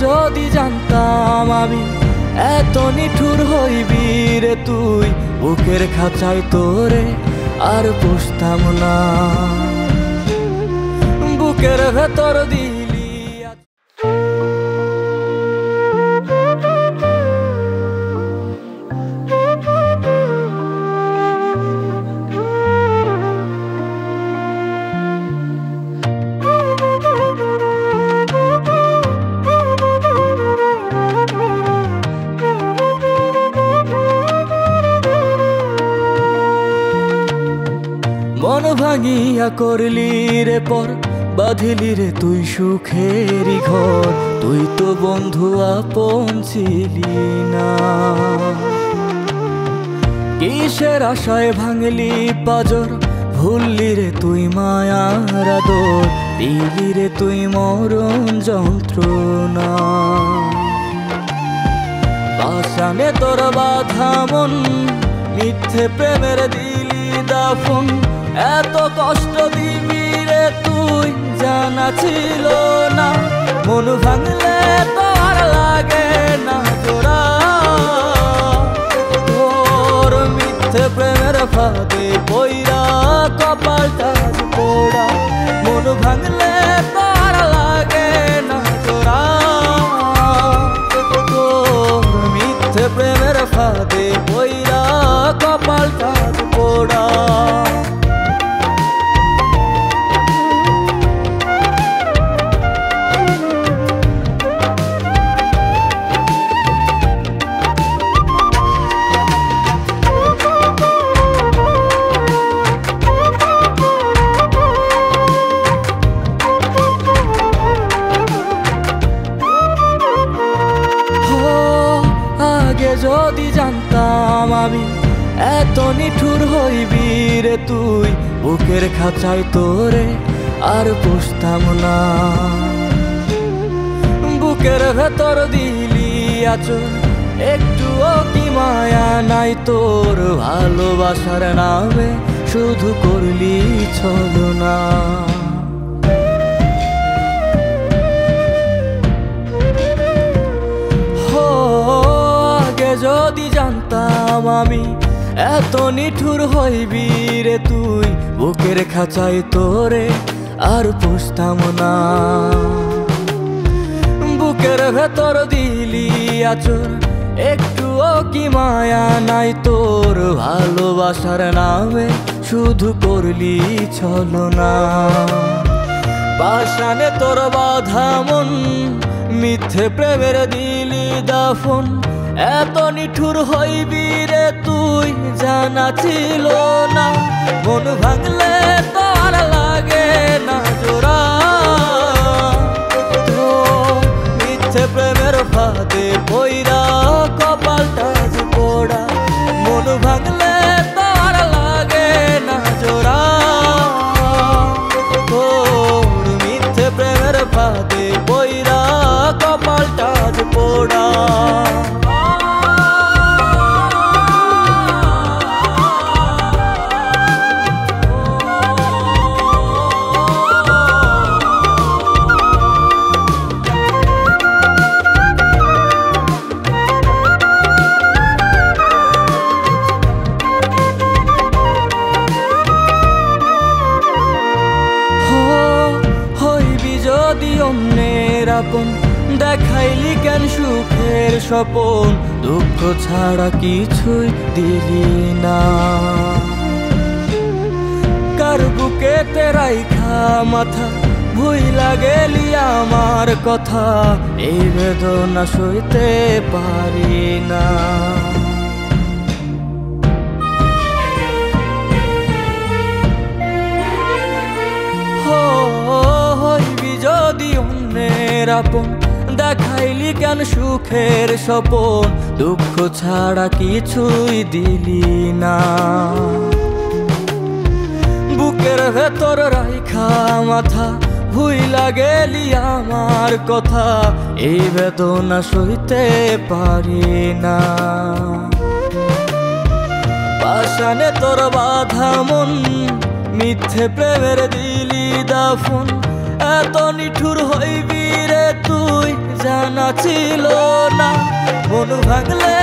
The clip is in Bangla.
যদি জানতাম আমি এত নিঠুর হইবি রে তুই, বুকের খাঁচায় তোরে আর পুষতাম না। বুকের ভেতর দিলি মন ভাঙিয়া করলি রে পর, বাঁধিলি রে তুই সুখেরই ঘর। তুই তো বন্ধু আপন ছিলি না, কিসের আশায় ভাঙলি পাজর। ভুললি রে তুই মায়ার আদর, দিলি রে তুই মরণ যন্ত্রণা। পাষাণে তোর বাঁধা মন, মিথ্যে প্রেমের দিলি দাফন। এত কষ্ট দিবি রে তুই জানা ছিল না, মন ভাঙলে তো আর লাগে না জোড়া। তোর মিথ্যে প্রেমের ফাঁদে পইরা কপালটা পোড়া, মন ভাঙলে তো আর লাগে না জোড়া। তোর মিথ্যে প্রেমের ফাঁদে পইরা কপালটা পোড়া। যদি জানতাম আমি এত নিঠুর হইবি রে তুই, বুকের খাঁচায় তোরে আর পুষতাম না। বুকের ভেতর দিলি আচর, একটুও কি মায়া নাই তোর। ভালোবাসার নামে শুধু করলি ছলনা। যদি জানতাম আমি এত নিঠুর হইবি রে তুই, বুকের খাঁচায় তোরে আর পুষতাম না। বুকের ভেতর দিলি আচর, একটুও কি মায়া নাই তোর। ভালোবাসার নামে শুধু করলি ছলনা। পাষাণে তোর বাঁধা মন, মিথ্যে প্রেমের দিলি দাফন। এত নিঠুর হইবি রে তুই জানা ছিল না, মন ভাঙলে তো আর লাগে না জোড়া। তো মিথ্যে প্রেমের ফাঁদে পইরা কপালটা পোড়া, মন ভাঙলে তো আর লাগে না জোড়া। তোর মিথ্যে প্রেমের ফাঁদে পইরা কপালটা পোড়া। যদি অন্যের আপন, দেখাইলি কেন সুখের স্বপন। দুঃখ ছাড়া কিছুই দিলি না, কার বুকেতে রাইখা মাথা। ভুইলা গেলি আমার কথা, এই বেদনা সইতে পারি না। যদি অন্যের আপন, দেখাইলি কেন সুখের স্বপন। দুঃখ ছাড়া কিছুই দিলি না, বুকের ভেতর রাইখা মাথা। ভুইলা গেলি আমার কথা, এই বেদনা সইতে পারি না। পাষাণে তোর বাঁধা মন, মিথ্যে প্রেমের দিলি দাফন। এত নিঠুর হইবি রে তুই জানা জানা ছিল না। মন ভাঙলে